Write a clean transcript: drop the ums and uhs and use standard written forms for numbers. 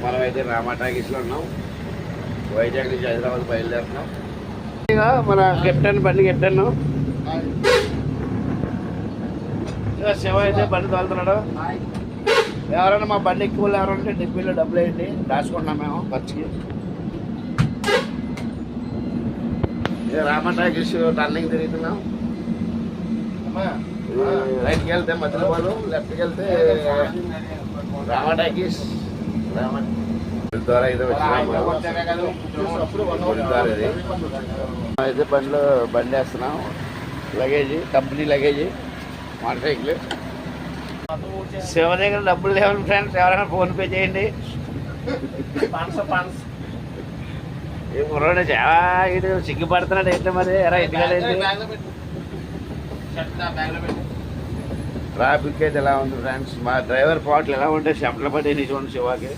మనమైతే రామా టాకీస్లో ఉన్నాం. వైజాగ్ నుంచి హైదరాబాద్ బయలుదేరుతున్నాం. ఇక మన కెప్టెన్ బండి కెప్టెన్ ఇక శివ అయితే బండి తోలుతున్నాడు. ఎవరైనా మా బండి ఎక్కువ ఎవరంటే డిబ్బీలో డబ్బులు వేయండి, దాచుకుంటున్నాం మేము ఖర్చుకి. ఇక రామా టాకీస్ టర్నింగ్ తిరుగుతున్నాం. రైట్కి వెళ్తే మధ్యలో లెఫ్ట్కి వెళ్తే రామా టాకీస్ ద్వారా అయితే అయితే బండి వేస్తున్నాం. Luggage company luggage motor cycle. Shiva దగ్గర డబ్బులు లేవండి ఫ్రెండ్స్, ఎవరైనా ఫోన్పే చేయండి. ఏ కుర్రాడు చాలా ఇది సిగ్గుపడుతున్నాడు అయితే మరి ఎలా ఇంటికి ట్రాఫిక్ అయితే ఎలా ఉంది ఫ్రెండ్స్. మా డ్రైవర్ పాటలు ఎలా ఉంటాయి చెమటలు పడి చూడండి శివాకి.